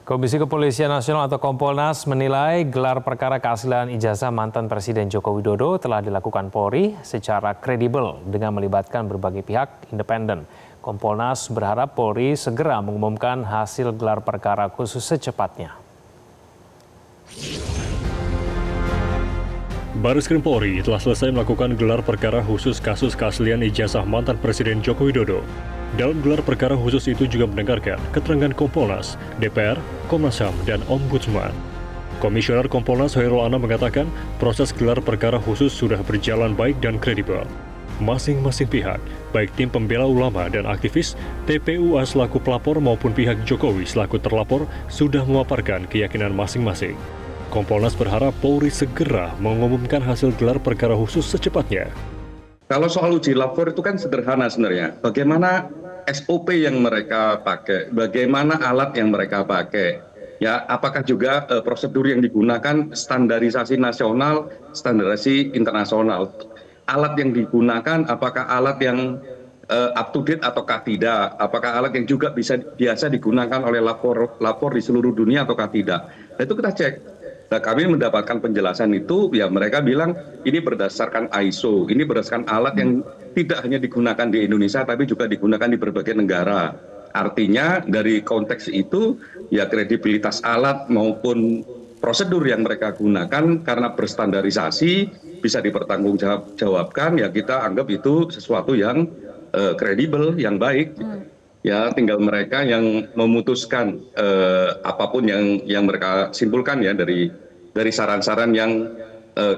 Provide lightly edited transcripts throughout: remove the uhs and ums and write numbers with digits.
Komisi Kepolisian Nasional atau Kompolnas menilai gelar perkara keaslian ijazah mantan Presiden Joko Widodo telah dilakukan Polri secara kredibel dengan melibatkan berbagai pihak independen. Kompolnas berharap Polri segera mengumumkan hasil gelar perkara khusus secepatnya. Bareskrim Polri telah selesai melakukan gelar perkara khusus kasus keaslian ijazah mantan Presiden Joko Widodo. Dalam gelar perkara khusus itu juga mendengarkan keterangan Kompolnas, DPR, Komnas HAM, dan Ombudsman. Komisioner Kompolnas Hoirul Anam mengatakan proses gelar perkara khusus sudah berjalan baik dan kredibel. Masing-masing pihak, baik tim pembela ulama dan aktivis, TPUA selaku pelapor maupun pihak Jokowi selaku terlapor sudah memaparkan keyakinan masing-masing. Kompolnas berharap Polri segera mengumumkan hasil gelar perkara khusus secepatnya. Kalau soal uji lapor itu kan sederhana sebenarnya. Bagaimana SOP yang mereka pakai, bagaimana alat yang mereka pakai, ya apakah juga prosedur yang digunakan standarisasi nasional, standarisasi internasional. Alat yang digunakan apakah alat yang up to date ataukah tidak, apakah alat yang juga biasa digunakan oleh lapor di seluruh dunia ataukah tidak. Nah, itu kita cek. Nah, kami mendapatkan penjelasan itu, ya mereka bilang ini berdasarkan ISO, ini berdasarkan alat yang tidak hanya digunakan di Indonesia, tapi juga digunakan di berbagai negara. Artinya dari konteks itu, ya kredibilitas alat maupun prosedur yang mereka gunakan karena berstandarisasi, bisa dipertanggungjawabkan, ya kita anggap itu sesuatu yang kredibel, yang baik. Ya tinggal mereka yang memutuskan apapun yang mereka simpulkan ya dari saran-saran yang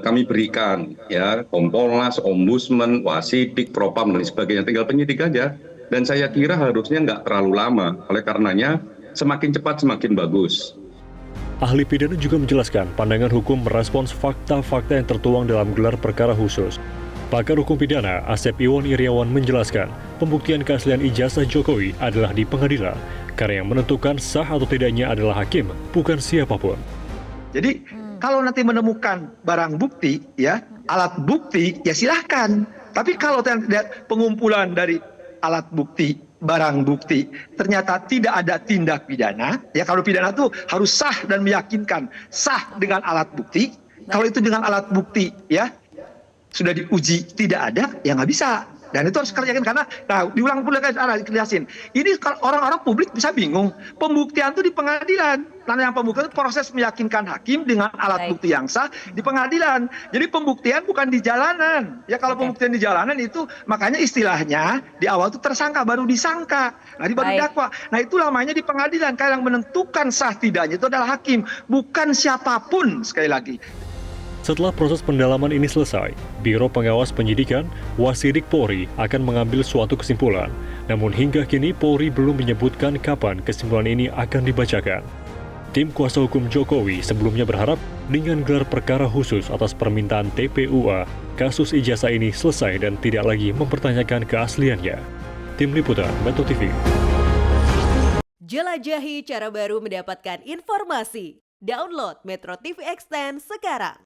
kami berikan ya, Kompolnas, Ombudsman, Wasidik, Propam dan sebagainya, tinggal penyidik aja. Dan saya kira harusnya nggak terlalu lama, oleh karenanya semakin cepat semakin bagus. Ahli pidana juga menjelaskan pandangan hukum merespons fakta-fakta yang tertuang dalam gelar perkara khusus. Pakar hukum pidana Asep Iwan Iriawan menjelaskan pembuktian keaslian ijazah Jokowi adalah di pengadilan karena yang menentukan sah atau tidaknya adalah hakim, bukan siapapun. Jadi kalau nanti menemukan barang bukti, ya alat bukti, ya silahkan. Tapi kalau lihat pengumpulan dari alat bukti, barang bukti, ternyata tidak ada tindak pidana, ya kalau pidana itu harus sah dan meyakinkan, sah dengan alat bukti. Kalau itu dengan alat bukti, ya sudah diuji tidak ada, ya nggak bisa. Dan itu harus kerjakan karena, nah diulang dijelasin. Ini orang-orang publik bisa bingung. Pembuktian itu di pengadilan. Karena yang pembuktian itu proses meyakinkan hakim dengan alat bukti yang sah di pengadilan. Jadi pembuktian bukan di jalanan. Ya kalau pembuktian di jalanan itu makanya istilahnya di awal itu tersangka baru disangka. Nah baru dakwa. Nah itu lamanya di pengadilan. Karena yang menentukan sah tidaknya itu adalah hakim, bukan siapapun sekali lagi. Setelah proses pendalaman ini selesai, Biro Pengawas Penyidikan, Wasidik Polri akan mengambil suatu kesimpulan. Namun hingga kini Polri belum menyebutkan kapan kesimpulan ini akan dibacakan. Tim kuasa hukum Jokowi sebelumnya berharap dengan gelar perkara khusus atas permintaan TPUA, kasus ijazah ini selesai dan tidak lagi mempertanyakan keasliannya. Tim Liputan Metro TV. Jelajahi cara baru mendapatkan informasi. Download Metro TV Extend sekarang.